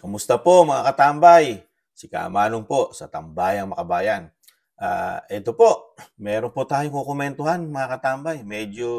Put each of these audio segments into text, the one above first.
Kamusta po mga katambay? Si Kamanong po sa Tambayang Makabayan. Ito po, meron po tayong kukumentuhan mga katambay. Medyo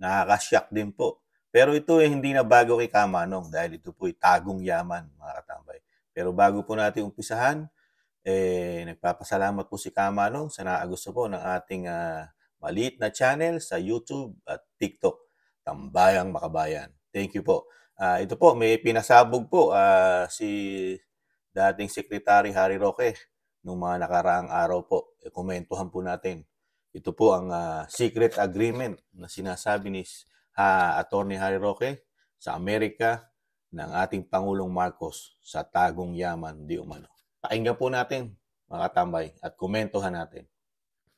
nakaka-shock din po. Pero ito hindi na bago kay Kamanong dahil ito po ay tagong yaman mga katambay. Pero bago po natin umpisahan, nagpapasalamat po si Kamanong sa naagusto po ng ating maliit na channel sa YouTube at TikTok, Tambayang Makabayan. Thank you po. Ito po, may pinasabog po si dating Secretary Harry Roque nung mga nakaraang araw po. Komentuhan po natin. Ito po ang secret agreement na sinasabi ni Attorney Harry Roque sa Amerika ng ating Pangulong Marcos sa tagong yaman di umano. Pakinggan po natin mga katambay at komentuhan natin.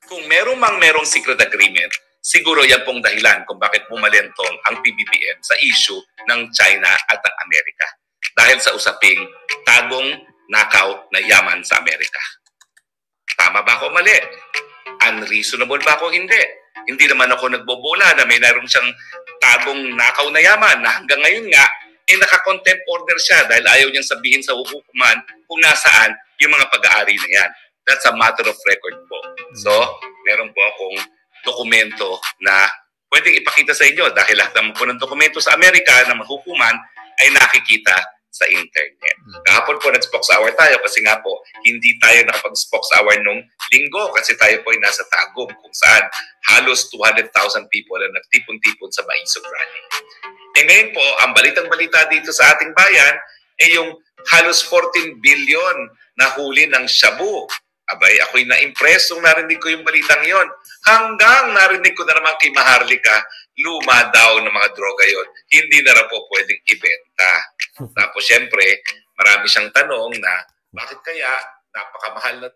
Kung merong secret agreement, siguro yan pong dahilan kung bakit bumalentong ang PBBM sa issue ng China at ang Amerika. Dahil sa usaping tagong nakaw na yaman sa Amerika. Tama ba ako mali? Unreasonable ba ako hindi? Hindi naman ako nagbobola na may naroon siyang tagong nakaw na yaman na hanggang ngayon nga, naka-contempt order siya dahil ayaw niyang sabihin sa hukuman kung nasaan yung mga pag-aari na yan. That's a matter of record po. So, meron po akong dokumento na pwedeng ipakita sa inyo dahil lahat naman po ng dokumento sa Amerika na mahukuman ay nakikita sa internet. Kahapon po nag-spokes hour tayo kasi nga po hindi tayo nakapag-spokes hour nung linggo kasi tayo po ay nasa Tagum kung saan halos 200,000 people ang nagtipon-tipon sa Maisog Rally. Ngayon po, ang balitang-balita dito sa ating bayan ay yung halos 14 billion na huli ng shabu. Abay, ako'y na-impress nung narinig ko yung balitang yon. Hanggang narinig ko na naman kay Maharlika, luma daw ng mga droga yon. Hindi na raw po pwedeng ibenta. Tapos, syempre, marami siyang tanong na, bakit kaya napakamahal na...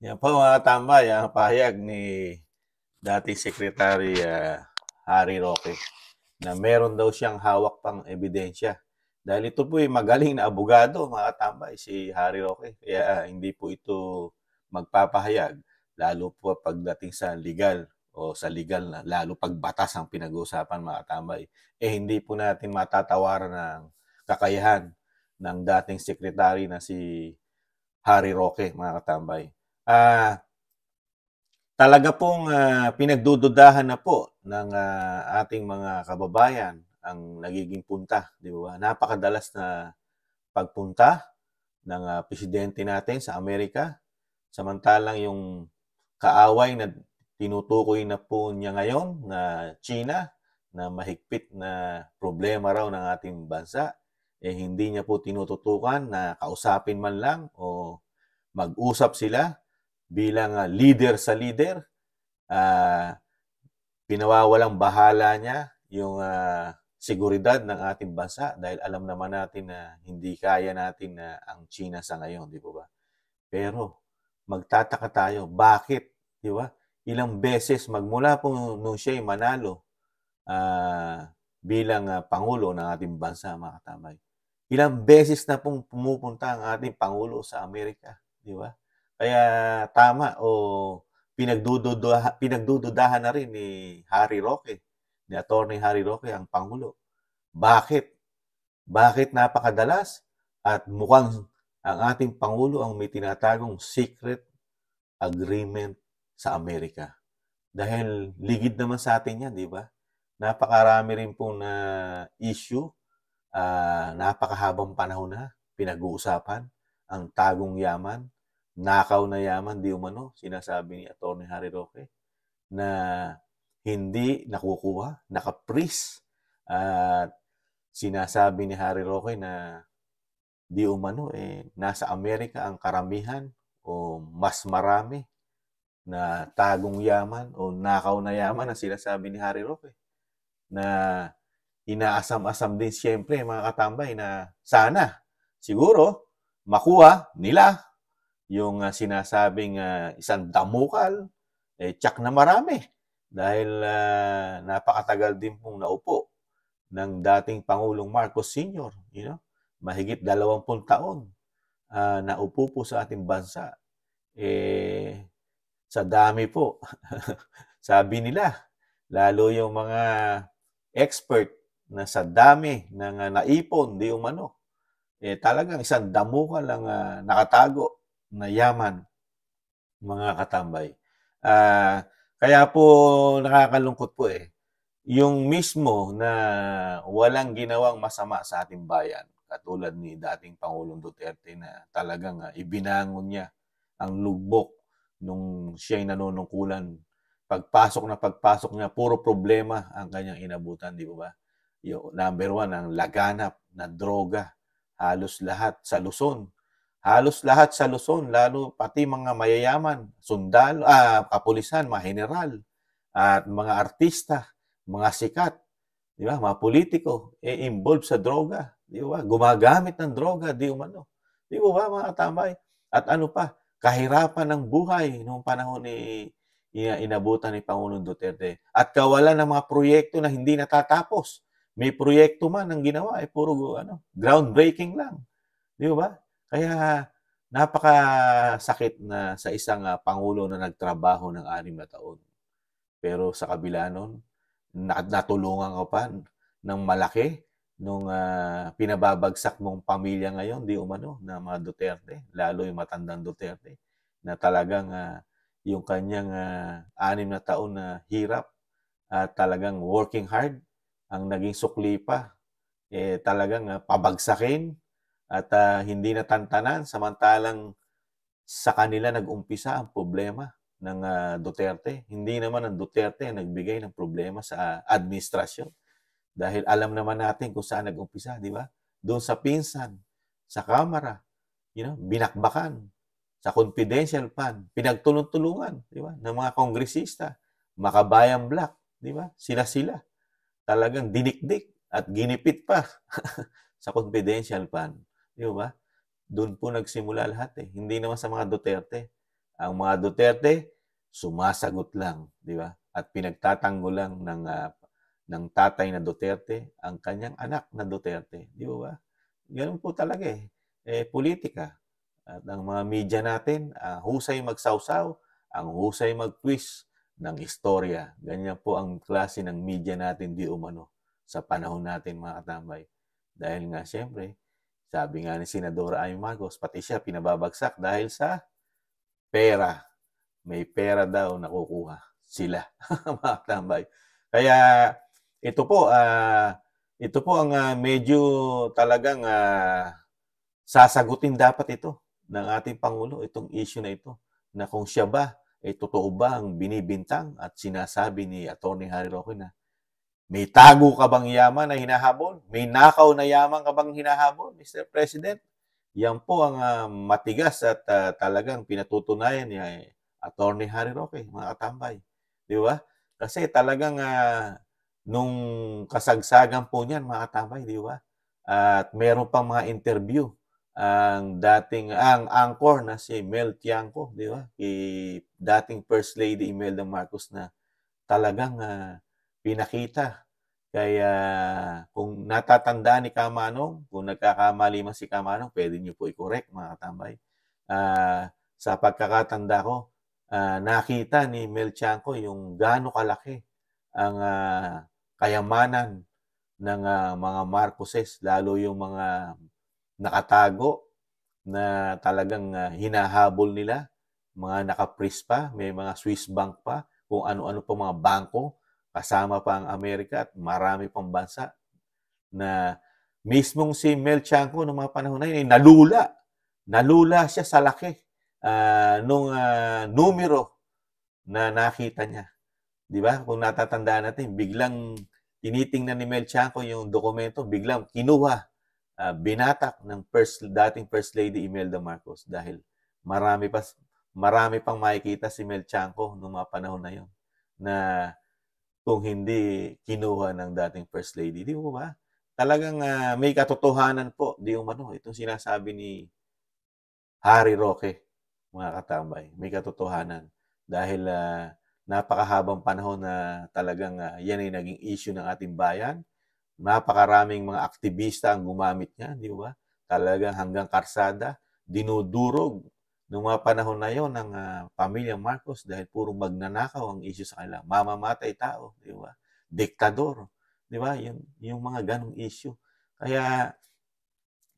Yan po mga tambay, ang pahayag ni dating Secretary Harry Roque na meron daw siyang hawak pang ebidensya. Dahil ito po ay magaling na abogado, mga tambay, si Harry Roque. Kaya hindi po ito magpapahayag, lalo po pagdating sa legal o sa legal na, lalo pag batas ang pinag-uusapan mga tambay, hindi po natin matatawaran ng kakayahan ng dating sekretary na si Harry Roque, mga katambay. Talaga pong pinagdududahan na po ng ating mga kababayan ang nagiging punta, di ba? Napakadalas na pagpunta ng presidente natin sa Amerika. Samantalang yung kaaway na tinutukoy na po niya ngayon na China, na mahigpit na problema raw ng ating bansa, hindi niya po tinututukan na kausapin man lang o mag-usap sila bilang leader sa leader. Pinawawalang bahala niya yung seguridad ng ating bansa dahil alam naman natin na hindi kaya natin na ang China sa ngayon, di ba? Pero magtataka tayo, bakit? Di ba? Ilang beses magmula po nung siya'y manalo bilang Pangulo ng ating bansa, mga katamay. Ilang beses na pong pumupunta ang ating Pangulo sa Amerika, di ba? Kaya tama o pinagdududahan na rin ni Harry Roque, ni Attorney Harry Roque ang Pangulo. Bakit? Bakit napakadalas? At mukhang ang ating Pangulo ang may tinatagong secret agreement sa Amerika. Dahil ligid naman sa atin yan, di ba? Napakarami rin po na issue, napakahabang panahon na pinag-uusapan ang tagong yaman, nakaw na yaman, di umano, sinasabi ni Attorney Harry Roque, na hindi nakukuha, naka-freeze. At sinasabi ni Harry Roque na di umano, nasa Amerika ang karamihan o mas marami na tagong yaman o nakaw na yaman na sinasabi ni Harry Roque. Na inaasam-asam din siyempre mga katambay na sana siguro makuha nila yung sinasabing isang damukal, tsak na marami. Dahil napakatagal din pong naupo ng dating Pangulong Marcos Sr., mahigit 20 taon na upo po sa ating bansa. Sa dami po, sabi nila, lalo yung mga expert na sa dami ng naipon, di umano, talagang isang damuhan lang nakatago na yaman, mga katambay. Ah, Kaya po nakakalungkot po yung mismo na walang ginawang masama sa ating bayan, katulad ni dating Pangulong Duterte na talagang ibinangon niya ang lugmok nung siya'y nanunungkulan. Pagpasok niya, puro problema ang kanyang inabutan, di ba? Yung number one, ang laganap na droga. Halos lahat sa Luzon. Halos lahat sa Luzon, lalo pati mga mayayaman, sundalo, kapulisan, mga general, at mga artista, mga sikat, di ba? Mga politiko, involved sa droga, di ba? Gumagamit ng droga, di umano. Di ba mga katambay? At ano pa, kahirapan ng buhay noong panahon ni inabutan ni Pangulong Duterte. At kawalan ng mga proyekto na hindi natatapos. May proyekto man ang ginawa, puro groundbreaking lang. Di ba? Kaya napakasakit na sa isang pangulo na nagtrabaho ng 6 na taon. Pero sa kabila nun, natulungan ka pa ng malaki nung pinababagsak mong pamilya ngayon, di umano, na mga Duterte, lalo yung matandang Duterte, na talagang yung kanyang 6 na taon na hirap at talagang working hard, ang naging sukli pa, talagang pabagsakin at hindi natantanan, samantalang sa kanila nag-umpisa ang problema ng Duterte. Hindi naman ang Duterte ang nagbigay ng problema sa administrasyon. Dahil alam naman natin kung saan nag-umpisa, di ba? Doon sa pinsan, sa Kamara, binakbakan, sa confidential fund, pinagtulong-tulungan, di ba? Ng mga kongresista, Makabayan Black, di ba? Sila-sila. Talagang dinikdik at ginipit pa sa confidential fund. Di ba? Doon po nagsimula lahat Hindi naman sa mga Duterte. Ang mga Duterte, sumasagot lang, di ba? At pinagtatanggol lang ng tatay na Duterte ang kanyang anak na Duterte. Di ba? Ganun po talaga politika. At ang mga media natin, husay magsawsaw, ang husay mag-twist ng istorya. Ganyan po ang klase ng media natin di umano sa panahon natin, mga katambay. Dahil nga siyempre, sabi nga ni Senadora Amy Marcos, pati siya pinababagsak dahil sa pera. May pera daw nakukuha sila, mga tambay. Kaya ito po ang medyo talagang sasagutin dapat ito ng ating Pangulo, itong issue na ito, na kung siya ba, totoo ba ang binibintang at sinasabi ni Atty. Harry Roque na may tago ka bang yaman na hinahabol? May nakaw na yaman ka bang hinahabol, Mr. President? Yan po ang matigas at talagang pinatutunayan ni Atty. Harry Roque, mga katambay. Di ba? Kasi talagang nung kasagsagan po niyan, mga katambay, di ba? At meron pang mga interview ang anchor na si Mel Tiangco, di ba? Dating First Lady Imelda Marcos na talagang pinakita. Kaya kung natatandaan ni Kamanong, kung nagkakamali man si Kamanong, pwede niyo po i-correct, mga katambay. Sa pagkakatanda ko, nakita ni Mel Tiangco yung gaano kalaki ang kayamanan ng mga Marcoses, lalo yung mga nakatago na talagang hinahabol nila, mga naka-freeze pa, may mga Swiss bank pa, kung ano-ano pa mga bangko, kasama pa ang Amerika at marami pang bansa na mismong si Mel Tiangco noong mga panahon na yun, nalula. Nalula siya sa laki nung numero na nakita niya. Di ba? Kung natatandaan natin, biglang tinitingnan ni Mel Tiangco yung dokumento, biglang kinuha, binatak ng dating First Lady Imelda Marcos dahil marami pang makikita si Mel Tiangco noong mga panahon na yun na kung hindi kinuha ng dating First Lady. Di ba? Talagang may katotohanan po, di umano, itong sinasabi ni Harry Roque, mga katambay. May katotohanan. Dahil napakahabang panahon na talagang yan ay naging issue ng ating bayan. Napakaraming mga aktivista ang gumamit niya, di ba? Talagang hanggang karsada, dinudurog noong mga panahon na yon ng pamilya Marcos dahil puro magnanakaw ang issue sa kanila. Mamamatay tao, di ba? Diktador, di ba? Yung mga ganong issue. Kaya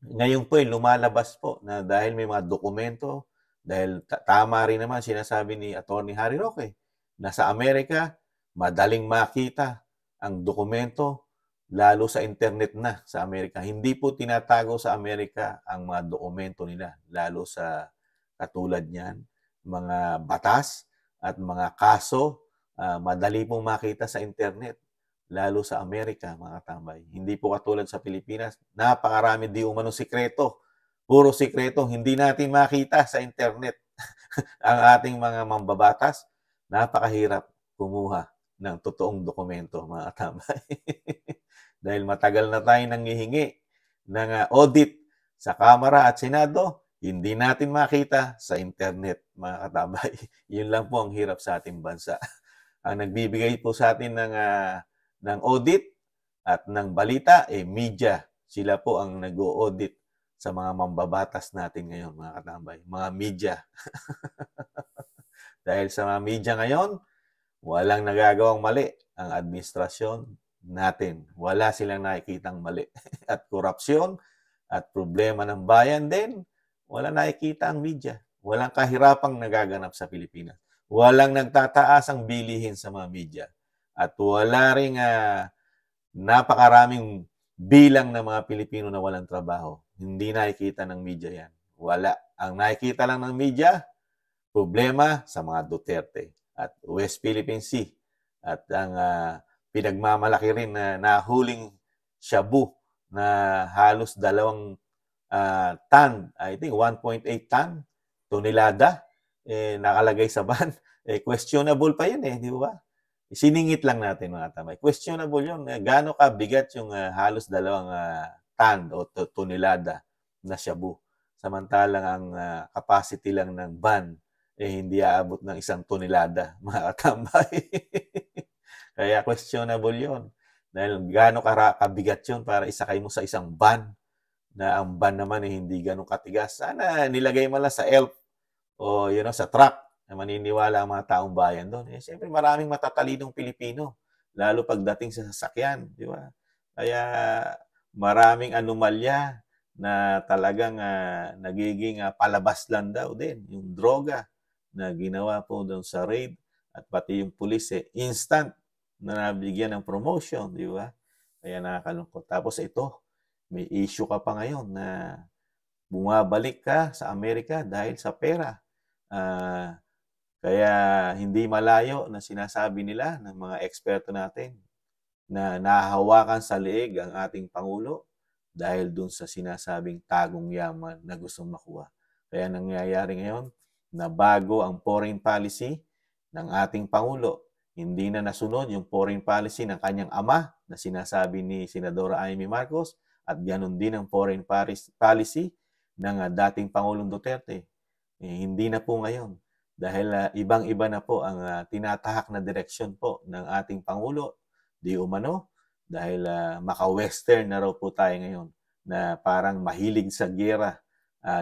Ngayon po lumalabas po na dahil may mga dokumento, dahil tama rin naman sinasabi ni Attorney Harry Roque na sa Amerika, madaling makita ang dokumento lalo sa internet na sa Amerika. Hindi po tinatago sa Amerika ang mga dokumento nila, lalo sa katulad niyan, mga batas at mga kaso, madali pong makita sa internet lalo sa Amerika, mga katambay. Hindi po katulad sa Pilipinas, napakarami di umanong sikreto. Puro sikreto, hindi natin makita sa internet. Ang ating mga mambabatas, napakahirap kumuha ng totoong dokumento, mga katambay. Dahil matagal na tayo nanghihingi ng audit sa Kamara at Senado, hindi natin makita sa internet, mga katambay. Yun lang po ang hirap sa ating bansa. Ang nagbibigay po sa atin ng audit at ng balita, media. Sila po ang nag-audit sa mga mambabatas natin ngayon, mga katambay. Mga media. Dahil sa mga media ngayon, walang nagagawang mali ang administrasyon natin. Wala silang nakikitang mali. At korupsyon at problema ng bayan din, wala nakikita ang media. Walang kahirapang nagaganap sa Pilipinas. Walang nagtataas ang bilihin sa mga media. At wala ring napakaraming bilang ng mga Pilipino na walang trabaho. Hindi nakikita ng media yan. Wala. Ang nakikita lang ng media, problema sa mga Duterte at West Philippine Sea. At ang pinagmamalaki rin na nahuling shabu na halos 2 ton, I think 1.8 ton, tonelada, nakalagay sa ban. Questionable pa yun di ba? Siningit lang natin mga tamay. Questionable yun. Gaano ka bigat yung halos 2 ton o tonelada na shabu. Samantalang ang capacity lang ng ban hindi aabot ng 1 tonelada, mga katambay. Kaya questionable yun. Dahil gaano kabigat yun para isakay mo sa isang van na ang van naman hindi ganun katigas. Sana nilagay mo lang sa elf o sa truck na maniniwala ang mga taong bayan doon. Siyempre maraming matatalinong Pilipino, lalo pagdating sa sasakyan, di ba? Kaya maraming anomalya na talagang nagiging palabas lang daw din. Yung droga na ginawa po doon sa raid at pati yung pulis instant na nabigyan ng promotion, di ba? Kaya nakakalungkot. Tapos ito, may issue ka pa ngayon na bumabalik ka sa Amerika dahil sa pera. Kaya hindi malayo na sinasabi nila ng mga eksperto natin na nahahawakan sa leeg ang ating Pangulo dahil dun sa sinasabing tagong yaman na gustong makuha. Kaya nangyayari ngayon na bago ang foreign policy ng ating Pangulo, hindi na nasunod yung foreign policy ng kanyang ama na sinasabi ni Senadora Amy Marcos at ganoon din ang foreign policy ng dating Pangulong Duterte. Hindi na po ngayon dahil ibang-iba na po ang tinatahak na direksyon po ng ating Pangulo, di umano, dahil maka-western na raw po tayo ngayon na parang mahilig sa giyera,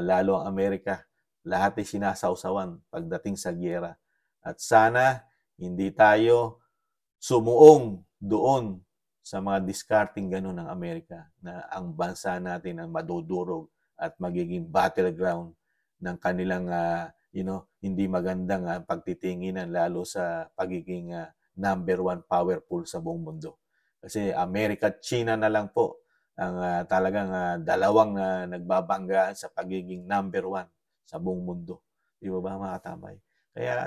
lalo ang Amerika. Lahat ay sinasawsawan pagdating sa giyera. At sana hindi tayo sumuong doon sa mga discarding ganun ng Amerika na ang bansa natin ang madudurog at magiging battleground ng kanilang hindi magandang pagtitinginan lalo sa pagiging number 1 power pool sa buong mundo. Kasi Amerika at China na lang po ang talagang dalawang nagbabanggaan sa pagiging number 1 sa buong mundo. Di ba mga katambay? Kaya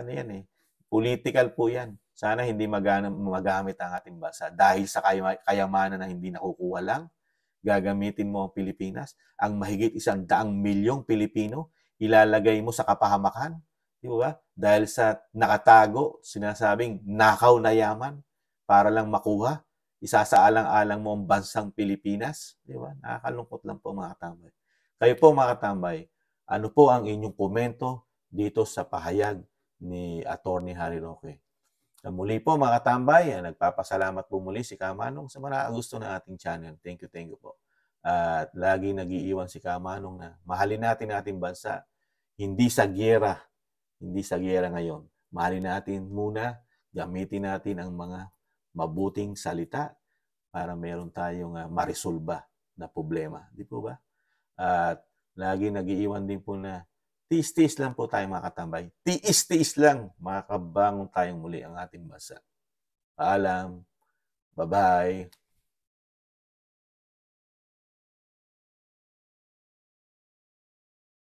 political po yan. Sana hindi magamit ang ating bansa dahil sa kayamanan na hindi nakukuha lang. Gagamitin mo ang Pilipinas, ang mahigit 100 milyong Pilipino, ilalagay mo sa kapahamakan. Di ba? Dahil sa nakatago, sinasabing nakaw na yaman para lang makuha. Isasaalang-alang mo ang bansang Pilipinas. Di ba? Nakakalungkot lang po mga katambay. Kayo po mga katambay, ano po ang inyong komento dito sa pahayag ni Attorney Harry Roque? Muli po mga katambay, nagpapasalamat po muli si Kamanong sa mga gusto ng ating channel. Thank you po. At lagi nag-iiwan si Kamanong na mahalin natin ang ating bansa, hindi sa giyera ngayon. Mahalin natin muna, gamitin natin ang mga mabuting salita para meron tayong marisolba na problema. Di po ba? At lagi nag-iiwan din po na tiis-tiis lang po tayo mga katambay. Tiis-tiis lang, makakabangon tayong muli ang ating bansa. Paalam. Bye-bye.